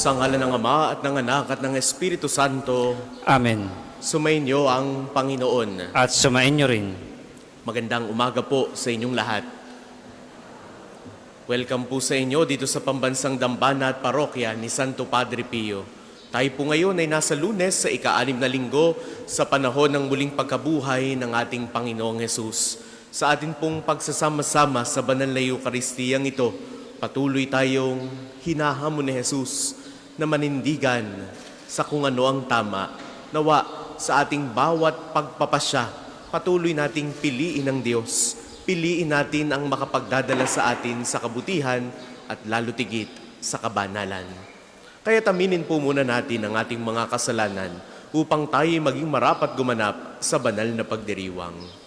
Sa ngalan ng Ama at ng Anak at ng Espiritu Santo, Amen. sumainyo ang Panginoon. At sumainyo rin. Magandang umaga po sa inyong lahat. Welcome po sa inyo dito sa Pambansang Dambana at Parokya ni Santo Padre Pio. Tayo po ngayon ay nasa Lunes sa ika-6 na linggo sa panahon ng muling pagkabuhay ng ating Panginoong Hesus. Sa atin pong pagsasama-sama sa banal na Eukaristiyang ito, patuloy tayong hinahamon ni Hesus na manindigan sa kung ano ang tama. Nawa sa ating bawat pagpapasya, patuloy nating piliin ang Diyos. Piliin natin ang makapagdadala sa atin sa kabutihan at lalo tigit sa kabanalan. Kaya aminin po muna natin ang ating mga kasalanan upang tayo maging marapat gumanap sa banal na pagdiriwang.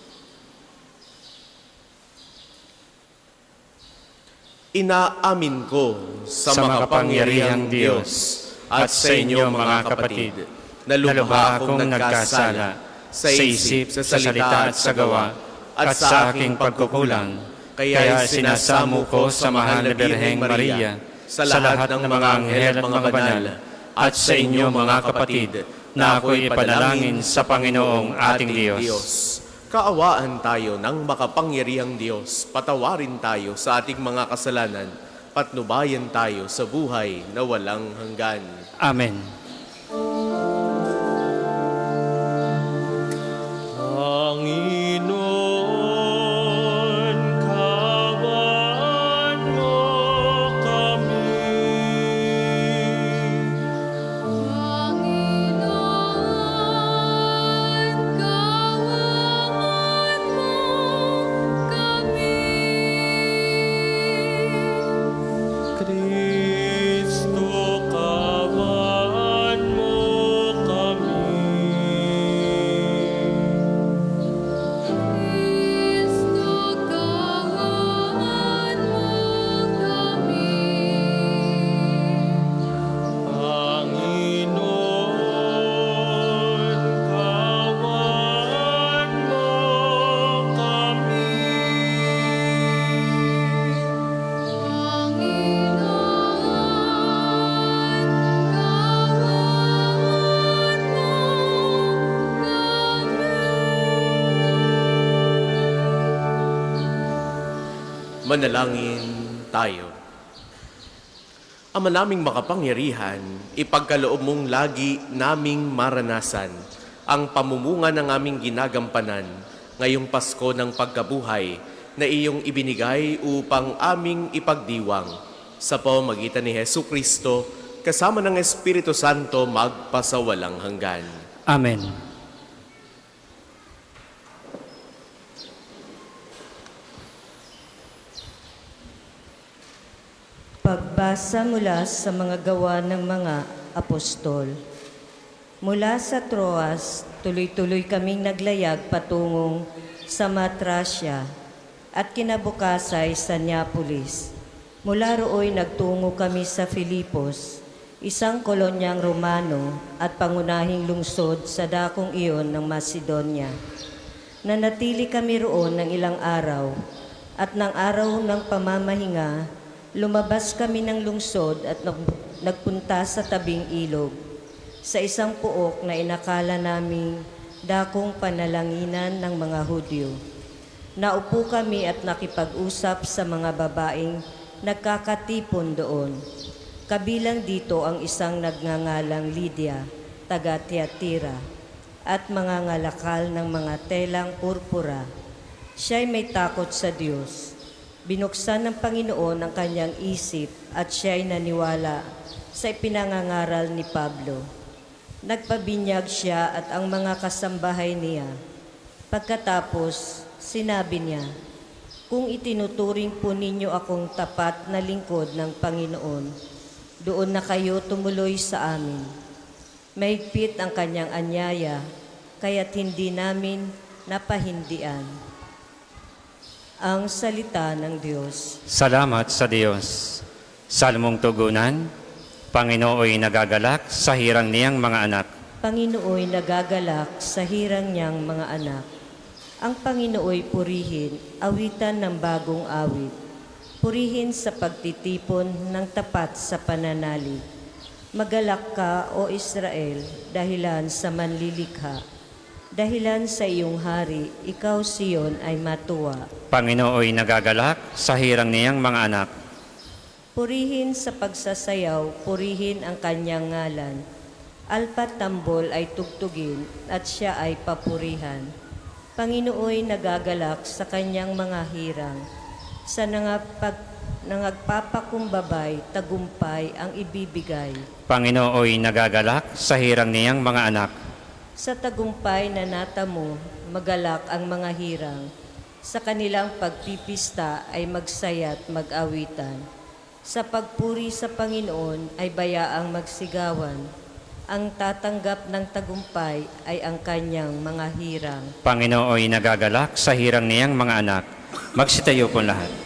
Inaamin ko sa makapangyarihang Diyos at sa inyo mga kapatid na lubha akong nagkasala sa isip, sa salita at sa gawa at sa aking pagkukulang. Kaya sinasamo ko sa mahal na Birheng Maria, sa lahat ng mga anghel at mga banal, at sa inyo mga kapatid, na ako'y ipanalangin sa Panginoong ating Diyos. Kaawaan tayo ng makapangyarihang Diyos, patawarin tayo sa ating mga kasalanan, patnubayan tayo sa buhay na walang hanggan. Amen. Panginoon, kawan mo kami. Panginoon, kawan mo kami. Kristo, kawan mo kami. Kristo, kawan mo kami. Panginoon, kawan mo kami. Manalangin tayo. Ama naming makapangyarihan, ipagkaloob mong lagi naming maranasan ang pamumunga ng aming ginagampanan ngayong Pasko ng pagkabuhay na iyong ibinigay upang aming ipagdiwang sa pamamagitan ni Hesukristo kasama ng Espiritu Santo magpasawalang hanggan. Amen. Pagbasa mula sa mga gawa ng mga apostol. Mula sa Troas, tuloy-tuloy kaming naglayag patungong Samotrasya at kinabukasan sa Neapolis. Mula rooy nagtungo kami sa Filipos, isang kolonyang Romano at pangunahing lungsod sa dakong iyon ng Macedonia. Nanatili kami roon ng ilang araw at ng araw ng pamamahinga, lumabas kami ng lungsod at nagpunta sa tabing ilog, sa isang puok na inakala naming dakong panalanginan ng mga Hudyo. Naupo kami at nakipag-usap sa mga babaeng nagkakatipon doon. Kabilang dito ang isang nagngangalang Lydia, taga Tiatira, at mga ngalakal ng mga telang purpura. Siya'y may takot sa Diyos. Binuksan ng Panginoon ang kanyang isip at siya'y naniwala sa ipinangangaral ni Pablo. Nagpabinyag siya at ang mga kasambahay niya. Pagkatapos, sinabi niya, "Kung itinuturing po ninyo akong tapat na lingkod ng Panginoon, doon na kayo tumuloy sa amin." Mahigpit ang kanyang anyaya, kaya't hindi namin napahindian. Ang salita ng Diyos. Salamat sa Diyos. Salmong tugunan, Panginooy nagagalak sa hirang niyang mga anak. Panginooy nagagalak sa hirang niyang mga anak. Ang Panginooy purihin, awitan ng bagong awit. Purihin sa pagtitipon ng tapat sa pananalig. Magalak ka, O Israel, dahilan sa manlilikha. Dahilan sa iyong hari, ikaw Siyon ay matuwa. Panginooy nagagalak sa hirang niyang mga anak. Purihin sa pagsasayaw, purihin ang kanyang ngalan. Alpat tambol ay tugtugin at siya ay papurihan. Panginooy nagagalak sa kanyang mga hirang. Sa nangagpapakumbabay, tagumpay ang ibibigay. Panginooy nagagalak sa hirang niyang mga anak. Sa tagumpay na natamo, magalak ang mga hirang. Sa kanilang pagpipista ay magsaya't mag-awitan. Sa pagpuri sa Panginoon ay bayaang magsigawan. Ang tatanggap ng tagumpay ay ang kanyang mga hirang. Panginooy nagagalak sa hirang niyang mga anak. Magsitayo po lahat.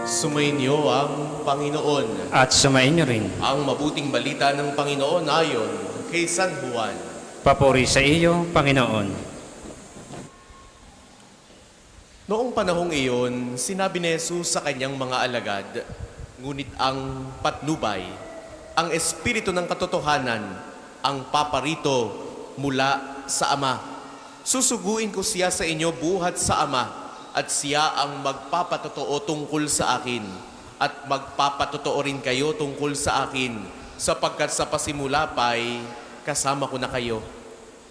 Sumainyo ang Panginoon. At sumainyo rin. Ang mabuting balita ng Panginoon ayon kay San Juan. Papuri sa iyo, Panginoon. Noong panahong iyon, sinabi ni Jesus sa kanyang mga alagad, ngunit ang patnubay, ang espiritu ng katotohanan, ang paparito mula sa Ama. Susuguin ko siya sa inyo buhat sa Ama, at siya ang magpapatotoo tungkol sa akin, at magpapatotoo rin kayo tungkol sa akin, sapagkat sa pasimula pa'y kasama ko na kayo.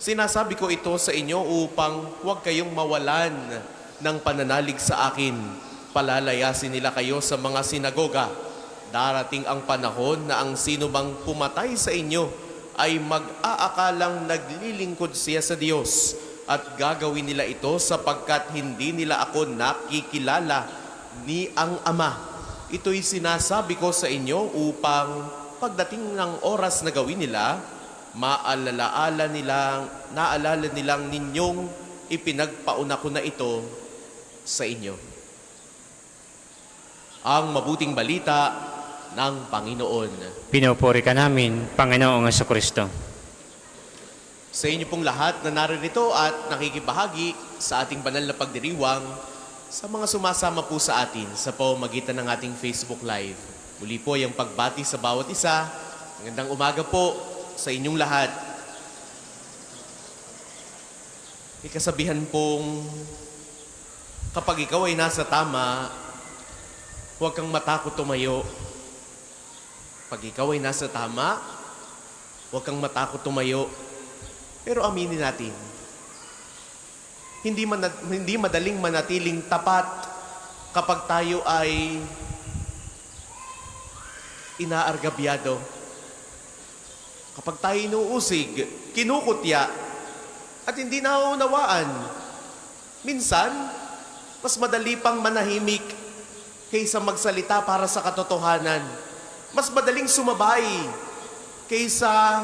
Sinasabi ko ito sa inyo upang huwag kayong mawalan ng pananalig sa akin. Palalayasin nila kayo sa mga sinagoga. Darating ang panahon na ang sino mang pumatay sa inyo ay mag-aakalang naglilingkod siya sa Diyos, at gagawin nila ito sapagkat hindi nila ako nakikilala ni ang Ama. Ito'y sinasabi ko sa inyo upang pagdating ng oras na gawin nila, naalala nilang ninyong ipinagpauna ko na ito sa inyo. Ang mabuting balita ng Panginoon. Pinupuri ka namin, Panginoong Jesucristo. Sa inyo pong lahat na naririto at nakikibahagi sa ating banal na pagdiriwang, sa mga sumasama po sa atin sa pamamagitan ng ating Facebook Live. Muli po yung pagbati sa bawat isa. Magandang umaga po sa inyong lahat. May kasabihan pong kapag ikaw ay nasa tama, huwag kang matakot tumayo. Pag ikaw ay nasa tama, huwag kang matakot tumayo. Pero aminin natin, hindi madaling manatiling tapat kapag tayo ay inaargabyado. Kapag tayo inuusig, kinukutya, at hindi nauunawaan. Minsan, mas madali pang manahimik kaysa magsalita para sa katotohanan. Mas madaling sumabay kaysa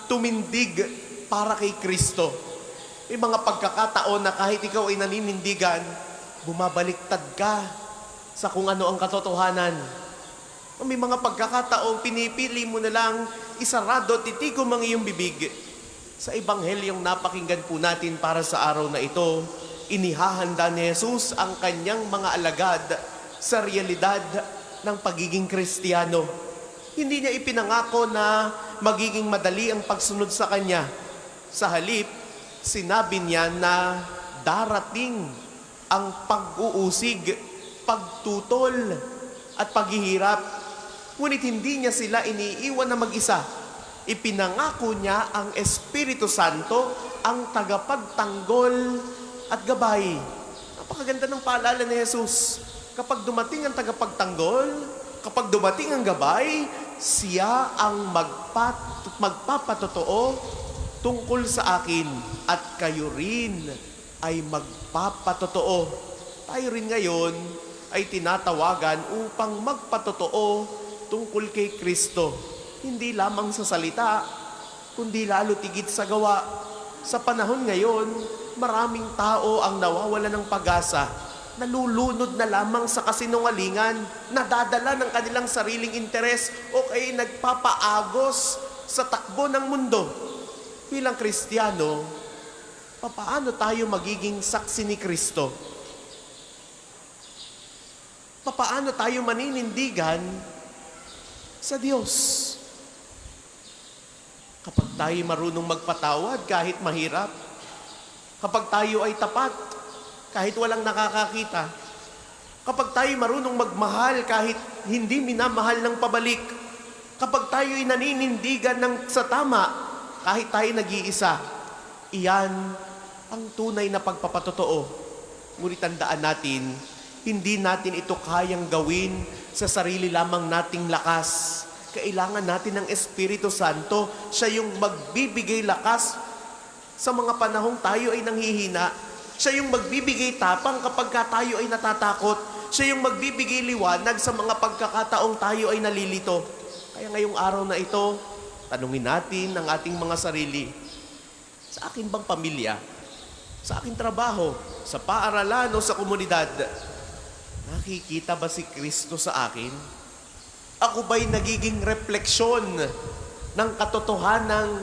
tumindig para kay Kristo. May mga pagkakataon na kahit ikaw ay naninindigan, bumabaliktad ka sa kung ano ang katotohanan. May mga pagkakataon, pinipili mo na lang isarado, titigom ang iyong bibig. Sa Ebanghelyong napakinggan po natin para sa araw na ito, inihahanda ni Jesus ang kanyang mga alagad sa realidad ng pagiging Kristiyano. Hindi niya ipinangako na magiging madali ang pagsunod sa Kanya. Sa halip, sinabi niya na darating ang pag-uusig, pagtutol, at paghihirap. Ngunit hindi niya sila iniiwan na mag-isa. Ipinangako niya ang Espiritu Santo, ang tagapagtanggol at gabay. Napakaganda ng paalala ni Jesus. Kapag dumating ang tagapagtanggol, kapag dumating ang gabay, siya ang magpapatotoo tungkol sa akin at kayo rin ay magpapatotoo. Tayo rin ngayon ay tinatawagan upang magpatotoo tungkol kay Kristo. Hindi lamang sa salita, kundi lalo tigit sa gawa. Sa panahon ngayon, maraming tao ang nawawala ng pag-asa, nalulunod na lamang sa kasinungalingan, nadadala ng kanilang sariling interes o kaya nagpapaagos sa takbo ng mundo. Bilang Kristiyano, papaano tayo magiging saksi ni Kristo? Papaano tayo maninindigan sa Diyos? Kapag tayo marunong magpatawad kahit mahirap, kapag tayo ay tapat kahit walang nakakakita, kapag tayo marunong magmahal kahit hindi minamahal ng pabalik, kapag tayo ay naninindigan sa tama kahit tayo nag-iisa, iyan ang tunay na pagpapatotoo. Ngunit tandaan natin, hindi natin ito kayang gawin sa sarili lamang nating lakas. Kailangan natin ng Espiritu Santo. Siya yung magbibigay lakas sa mga panahong tayo ay nanghihina. Siya yung magbibigay tapang kapag tayo ay natatakot. Siya yung magbibigay liwanag sa mga pagkakataong tayo ay nalilito. Kaya ngayong araw na ito, tanungin natin ang ating mga sarili. Sa akin bang pamilya? Sa aking trabaho? Sa paaralan o sa komunidad? Nakikita ba si Kristo sa akin? Ako ba'y nagiging refleksyon ng katotohanang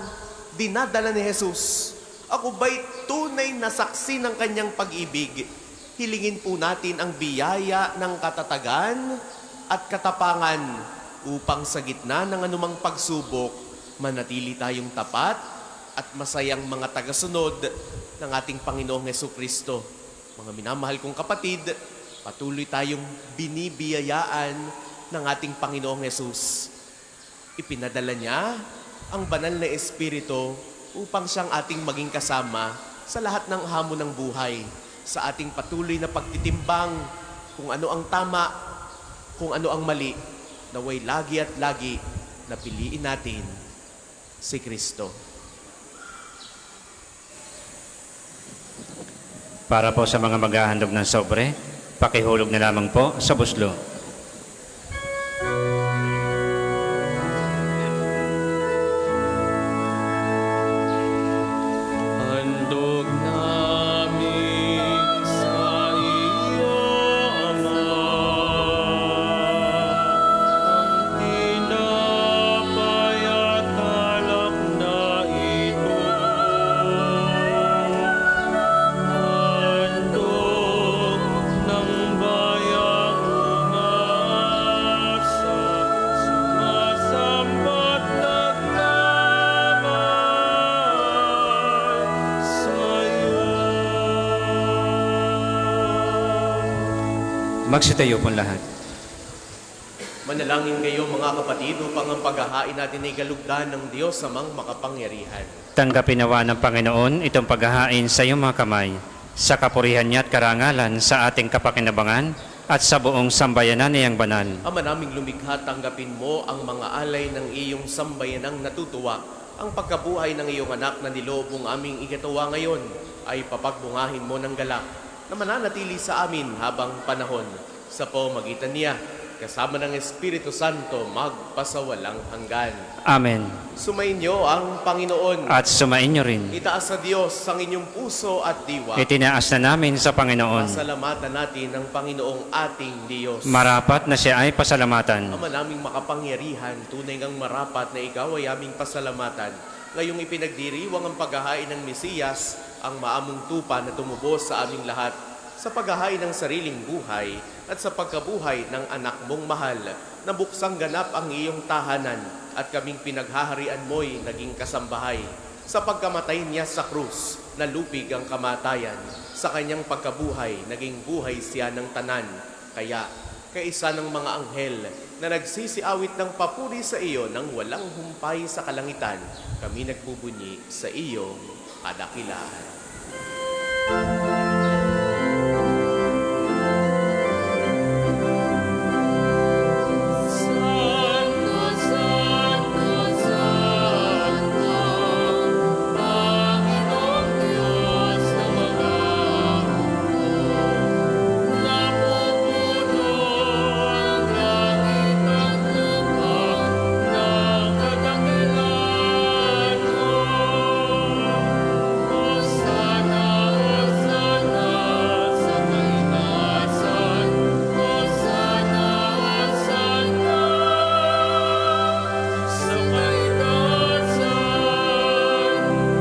dinadala ni Jesus? Ako ba'y tunay na saksi ng kanyang pag-ibig? Hilingin po natin ang biyaya ng katatagan at katapangan upang sa gitna ng anumang pagsubok, manatili tayong tapat at masayang mga tagasunod ng ating Panginoong Hesukristo. Mga minamahal kong kapatid, patuloy tayong binibiyayaan ng ating Panginoong Hesus. Ipinadala niya ang banal na Espiritu upang siyang ating maging kasama sa lahat ng hamon ng buhay, sa ating patuloy na pagtitimbang kung ano ang tama, kung ano ang mali, naway lagi at lagi na piliin natin si Kristo. Para po sa mga maghahandog ng sobre, pakihulog na lamang po sa buslo. Handog namin sa iyo, Ama, ang tinapay at alak na ito. Handog ng bayang umasa, sumasambat nagdamay sa'yo. Magsitayo po lahat. Manalangin kayo mga kapatid upang ang paghahain natin ay galugdan ng Diyos amang makapangyarihan. Tanggapin nawa ng Panginoon itong paghahain sa iyong mga kamay, sa kapurihan niya at karangalan sa ating kapakinabangan at sa buong sambayanan niyang banal. Ama naming lumikha, tanggapin mo ang mga alay ng iyong sambayanang natutuwa. Ang pagkabuhay ng iyong anak na nilobong aming ikatuwa ngayon ay papagbungahin mo ng galak na mananatili sa amin habang panahon. Sa pamagitan niya, kasama ng Espiritu Santo, magpasawalang hanggan. Amen. Sumainyo ang Panginoon. At sumainyo rin. Itaas sa Diyos ang inyong puso at diwa. Itinaas na namin sa Panginoon. Pasalamatan natin ang Panginoong ating Diyos. Marapat na siya ay pasalamatan. Ama naming makapangyarihan, tunay ngang marapat na ikaw ay aming pasalamatan. Ngayong ipinagdiriwang ang paghahain ng Mesiyas, ang maamong tupa na tumubos sa aming lahat. sa paghahain ng sariling buhay at sa pagkabuhay ng anak mong mahal, na buksang ganap ang iyong tahanan at kaming pinaghaharian mo'y naging kasambahay. Sa pagkamatay niya sa krus, nalupig ang kamatayan. Sa kanyang pagkabuhay, naging buhay siya ng tanan. Kaya, kaisa ng mga anghel na nagsisiawit ng papuri sa iyo nang walang humpay sa kalangitan, kami nagbubunyi sa iyong kadakilaan. Santo, Santo, Santo, Panginoong Diyos ng mga hukbo. Napupuno ang langit at lupa ng kadakilaan mo. Hosana, Hosana sa kaitaasan. Hosana, Hosana sa kaitaasan.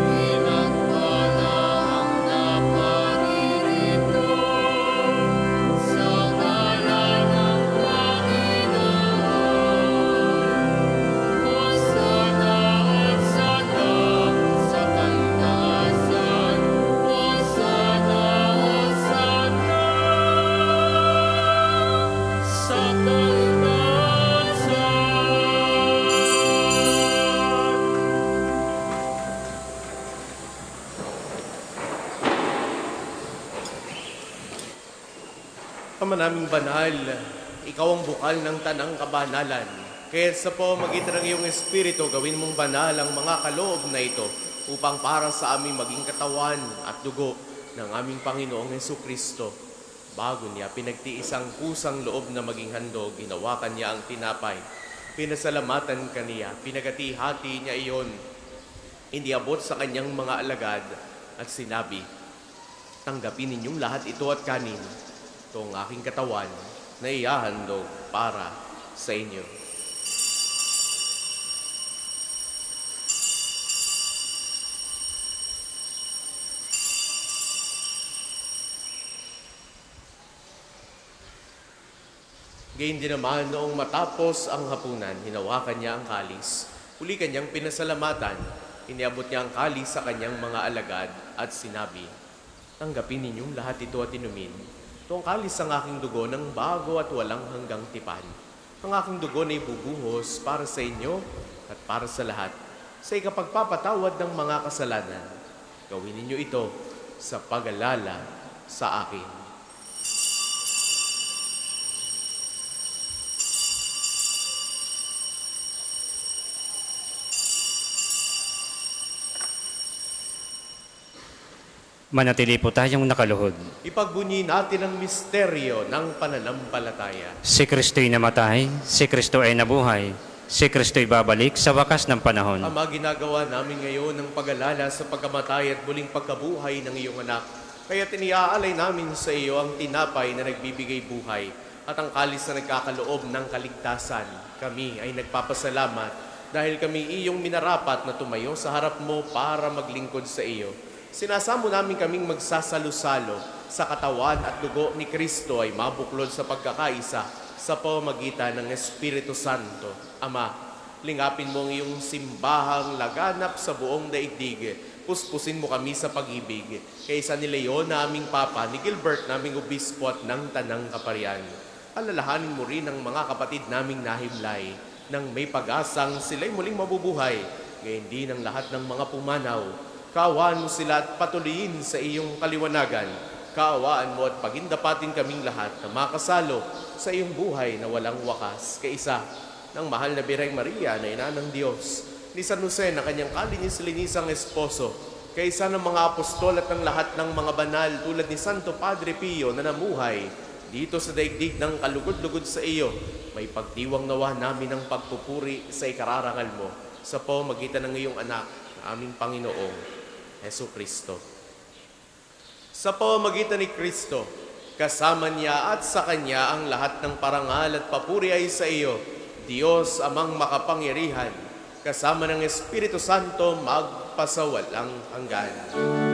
Pinagpala ang naparirito sa ngalan ng Panginoon. Hosana, Hosana sa kaitaasan. Hosana, Hosana sa kaitaasan. Ama naming banal, ikaw ang bukal ng tanang kabanalan. Kaya sa pamamagitan ng iyong Espiritu, gawin mong banal ang mga kaloob na ito upang para sa aming maging katawan at dugo ng aming Panginoong Hesukristo. Bago niya pinagtiis ang kusang loob na maging handog, ginawakan niya ang tinapay. Pinasalamatan kaniya, pinagati-hati niya iyon. Iniabot sa kanyang mga alagad at sinabi, "Tanggapin ninyong lahat ito at kanin. Ito ang aking katawan na ihahandog para sa inyo." Gayun din naman noong matapos ang hapunan, hinawakan niya ang kalis. Uli kanyang pinasalamatan, iniabot niya ang kalis sa kanyang mga alagad at sinabi, "Tanggapin ninyong lahat ito at inumin. Ito ang kalis ng aking dugo ng bago at walang hanggang tipan. Ang aking dugo na ibubuhos para sa inyo at para sa lahat, sa ikapagpapatawad ng mga kasalanan. Gawin ninyo ito sa pag-alala sa akin." Manatili po tayong nakaluhod. Ipagbunyi natin ang misteryo ng pananampalataya. Si Kristo'y namatay, si Kristo ay nabuhay, si Kristo'y babalik sa wakas ng panahon. Ama, ginagawa namin ngayon ng pag-alala sa pagkamatay at muling pagkabuhay ng iyong anak. Kaya tiniaalay namin sa iyo ang tinapay na nagbibigay buhay at ang kalis na nagkakaloob ng kaligtasan. Kami ay nagpapasalamat dahil kami iyong minarapat na tumayo sa harap mo para maglingkod sa iyo. Sinasamo namin kaming magsasalo-salo sa katawan at dugo ni Kristo ay mabuklod sa pagkakaisa sa pamamagitan ng Espiritu Santo. Ama, lingapin mo ang iyong simbahang laganap sa buong daigdig. Puspusin mo kami sa pag-ibig. Kaysa ni Leon na aming Papa, ni Gilbert naming obispo at ng Tanang Kaparian. Alalahanin mo rin ang mga kapatid naming nahimlay nang may pag-asang sila'y muling mabubuhay. Ngayon din ang lahat ng mga pumanaw. Kaawaan mo sila at patuloyin sa iyong kaliwanagan. Kaawaan mo at pagindapatin kaming lahat na makasalo sa iyong buhay na walang wakas. Kaisa ng mahal na Birheng Maria na ina ng Diyos, ni San Jose na kanyang kalinis-linisang esposo, kaisa ng mga apostol at ng lahat ng mga banal tulad ni Santo Padre Pio na namuhay dito sa daigdig ng kalugod-lugod sa iyo. May pagdiwang nawa namin ng pagpupuri sa ikararangal mo sa pamamagitan ng iyong anak na aming Panginoong Hesukristo. Sa pamamagitan ni Kristo, kasama niya at sa Kanya ang lahat ng parangal at papuri ay sa iyo, Diyos amang makapangyarihan, kasama ng Espiritu Santo magpasawalang hanggan. Amen.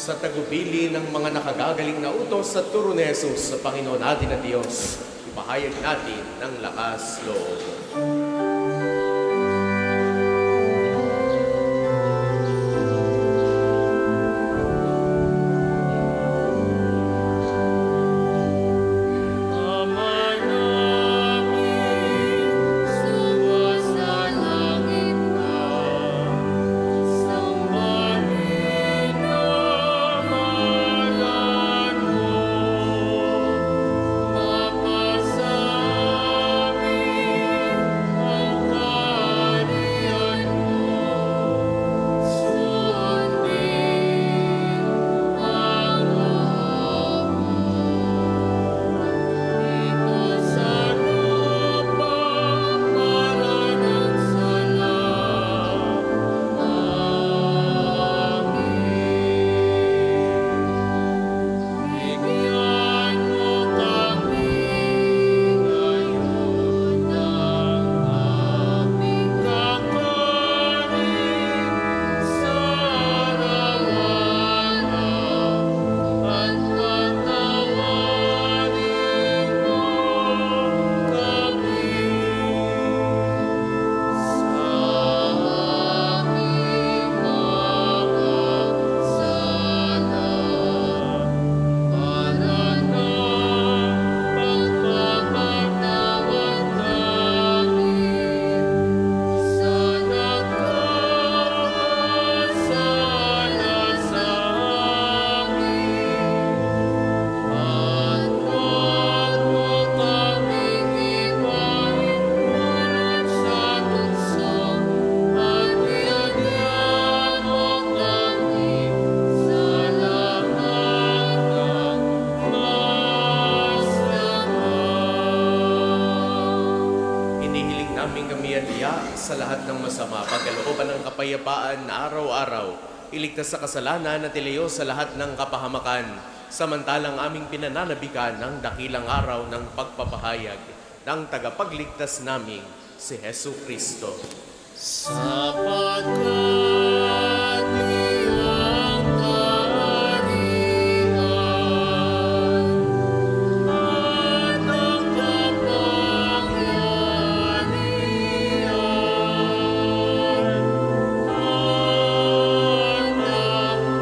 Sa tagubili ng mga nakagagaling na utos sa turo ni Jesus sa Panginoon natin na Diyos, ipahayag natin ng lakas loob. Ama namin, sumasalangit ka. Sambahin ang ngalan mo. Mapasamin ang kaharian mo. Sundin ang lahat dito sa lupa para ng Amen. Bigyan mo kami ngayon ng aming kakanin sa araw-araw at patawarin mo kami sa aming mga sala para na pagpapatawad namin sa nagkakasala sa amin. At huwag mo kaming ipahintulot sa tukso, at iagyan mo kami sa lahat ng masama. Hinihiling namin kami aliya sa lahat ng masama, pagkalooban ng kapayapaan na araw-araw, iligtas sa kasalanan at ilayo sa lahat ng kapahamakan, samantalang aming pinananabikan ng dakilang araw ng pagpapahayag ng tagapagligtas naming si Hesu Kristo. Sapagkat iyang kaharian at ang kapangyarihan at ang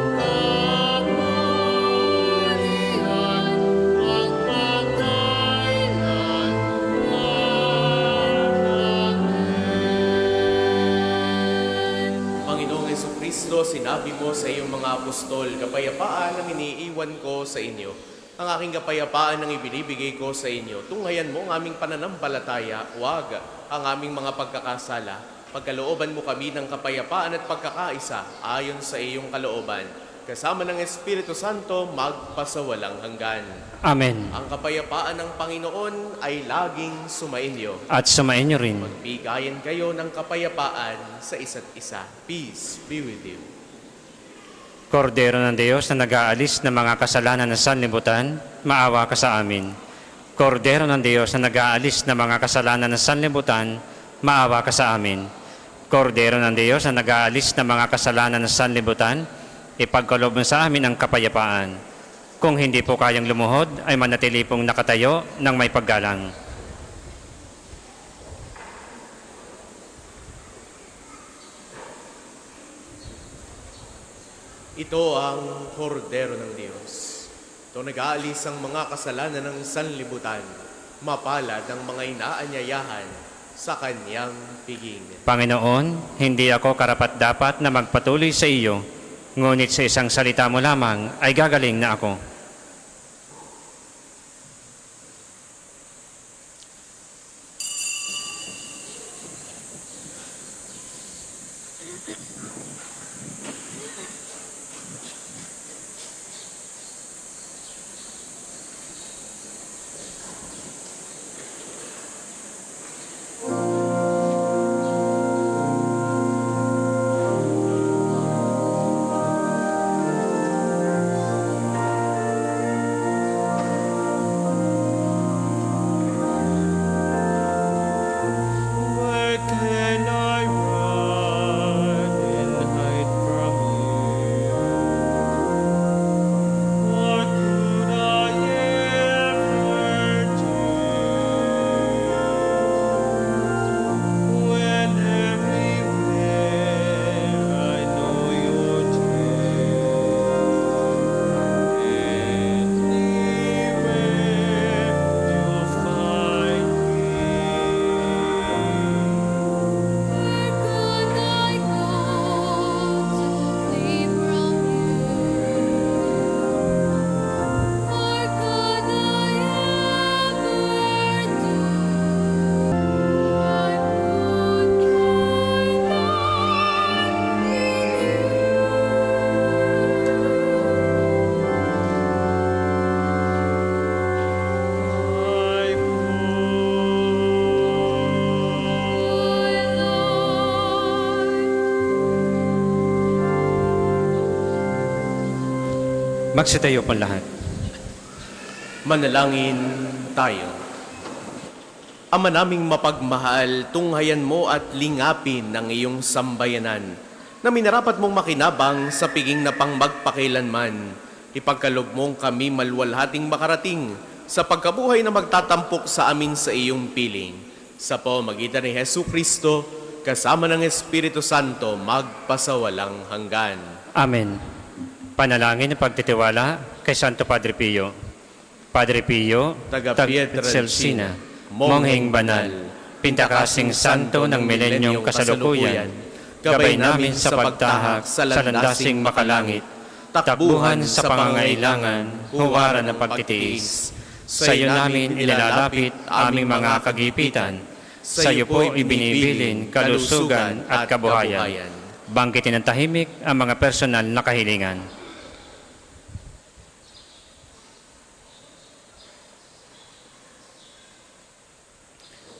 kapurihan magpakailanman. Amen. Panginoong Hesu Kristo, sinabi mo sa iyong mga apostol, kapayapaan ang iniiwan ko sa inyo. Ang aking kapayapaan ang ibinibigay ko sa inyo. Tunghayan mo ang aming pananampalataya, huwag ang aming mga pagkakasala. Pagkalooban mo kami ng kapayapaan at pagkakaisa ayon sa iyong kalooban. Kasama ng Espiritu Santo, magpasawalang hanggan. Amen. Ang kapayapaan ng Panginoon ay laging sumainyo. At sumainyo rin. Magbigayan kayo ng kapayapaan sa isa't isa. Peace be with you. Kordero ng Diyos na nag-aalis ng mga kasalanan ng sanlibutan, maawa ka sa amin. Kordero ng Diyos na nag-aalis ng mga kasalanan ng sanlibutan, maawa ka sa amin. Kordero ng Diyos na nag-aalis ng mga kasalanan ng sanlibutan, ipagkaloob mo sa amin ang kapayapaan. Kung hindi po kayang lumuhod, ay manatili pong nakatayo ng may paggalang. Ito ang kordero ng Diyos. Ito nag-aalis ang mga kasalanan ng sanlibutan. Mapalad ang mga inaanyayahan sa kanyang piging. Panginoon, hindi ako karapat-dapat na magpatuloy sa iyo, ngunit sa isang salita mo lamang ay gagaling na ako. Magsitayo po lahat. Manalangin tayo. Ama naming mapagmahal, tunghayan mo at lingapin ng iyong sambayanan na minarapat mong makinabang sa piging na pang magpakilanman. Ipagkaloob mong kami malwalhating makarating sa pagkabuhay na magtatampok sa amin sa iyong piling. Sa pamamagitan ni Hesu Kristo, kasama ng Espiritu Santo, magpasawalang hanggan. Amen. Panalangin ng pagtitiwala kay Santo Padre Pio. Padre Pio, Taga Pietrelcina, Mongheng Banal, Pintakasing Santo ng Milenyong Kasalukuyan, gabay namin sa pagtahak sa landasing makalangit, takbuhan sa pangangailangan, huwaran ng pagtitiis. Sa iyo namin ilalapit aming mga kagipitan, sa iyo po ibinibilin kalusugan at kabuhayan. Bangkitin ng tahimik ang mga personal na kahilingan.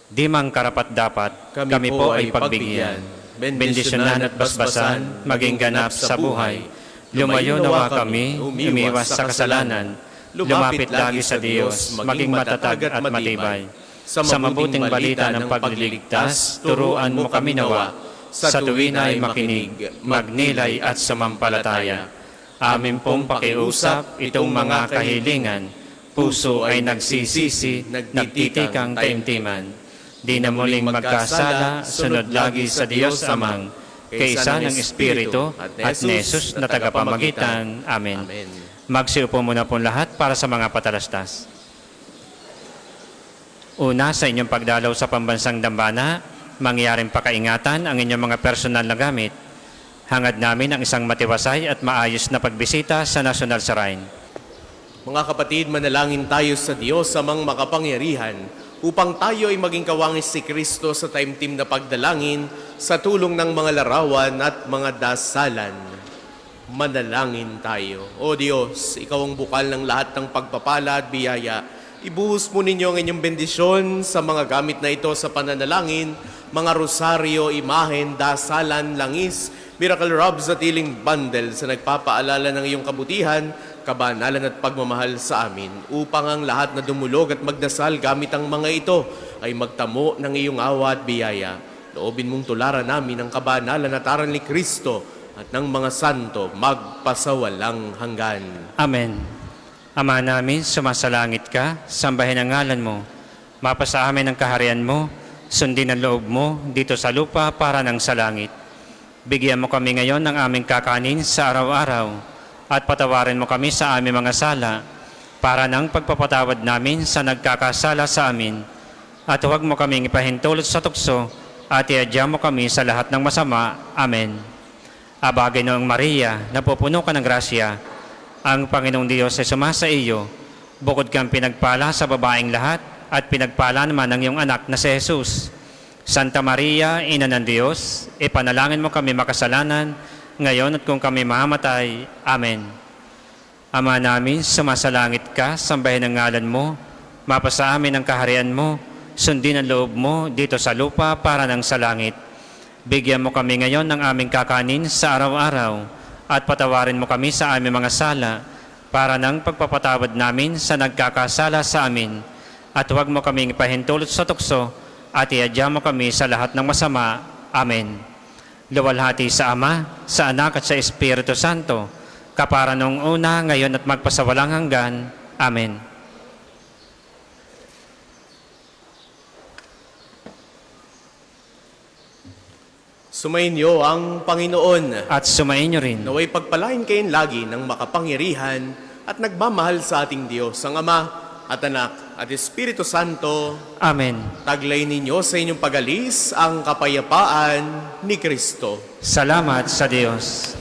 Di mang karapat-dapat, kami po ay pagbigyan, bendisyonan at basbasan, maging ganap sa buhay. Lumayo nawa kami, umiwas sa kasalanan, lumapit lagi sa Diyos, maging matatag at matibay. Sa mabuting balita ng pagliligtas, turuan mo kami nawa, sa tuwin ay makinig, magnilay at sumampalataya. Amin pong pakiusap itong mga kahilingan, puso ay nagsisisi, nagtitikang taimtiman. Di na muling magkasala, sunod lagi sa Diyos Amang, kaisa ng Espiritu at ni Jesus na tagapamagitan. Amen. Magsiupo muna po lahat para sa mga patalastas. Una, sa inyong pagdalaw sa pambansang dambana, mangyaring pakaingatan ang inyong mga personal na gamit. Hangad namin ang isang matiwasay at maayos na pagbisita sa National Shrine. Mga kapatid, manalangin tayo sa Diyos amang makapangyarihan upang tayo ay maging kawangis si Kristo sa taimtim na pagdalangin sa tulong ng mga larawan at mga dasalan. Manalangin tayo. O Diyos, Ikaw ang bukal ng lahat ng pagpapala at biyaya. Ibuhos mo ninyo ang inyong bendisyon sa mga gamit na ito sa pananalangin, mga rosaryo, imahen, dasalan, langis, miracle robes at healing bundle sa nagpapaalala ng iyong kabutihan, kabanalan at pagmamahal sa amin, upang ang lahat na dumulog at magdasal gamit ang mga ito ay magtamo ng iyong awa at biyaya. Loobin mong tularan namin ang kabanalan at aral ni Kristo at ng mga santo magpasawalang hanggan. Amen. Ama namin, sumasalangit ka, sambahin ang ngalan mo. Mapasa amin ang kaharian mo, sundin ang loob mo dito sa lupa para ng sa langit. Bigyan mo kami ngayon ng aming kakanin sa araw-araw at patawarin mo kami sa aming mga sala para ng pagpapatawad namin sa nagkakasala sa amin. At huwag mo kaming ipahintulot sa tukso at iadya mo kami sa lahat ng masama. Amen. Abagay noong Maria, napupuno ka ng grasya, ang Panginoong Diyos ay sumasa iyo. Bukod kang pinagpala sa babaeng lahat at pinagpala naman ng iyong anak na si Jesus. Santa Maria, Ina ng Diyos, ipanalangin mo kami makasalanan, ngayon at kung kami mamatay. Amen. Ama namin, sumasalangit ka, sambahin ang ngalan mo, mapasa amin ang kaharian mo, sundin ang loob mo dito sa lupa para ng sa langit. Bigyan mo kami ngayon ng aming kakanin sa araw-araw at patawarin mo kami sa aming mga sala para ng pagpapatawad namin sa nagkakasala sa amin. At huwag mo kaming ipahintulot sa tukso at iadya mo kami sa lahat ng masama. Amen. Luwalhati sa Ama, sa Anak at sa Espiritu Santo, kapara noong una, ngayon at magpasawalang hanggan. Amen. Sumainyo ang Panginoon. At sumain niyo rin. Naway pagpalain kayo lagi ng makapangyarihan at nagmamahal sa ating Diyos, ang Ama at Anak at Espiritu Santo. Amen. Taglay ninyo sa inyong pag-alis ang kapayapaan ni Kristo. Salamat sa Diyos.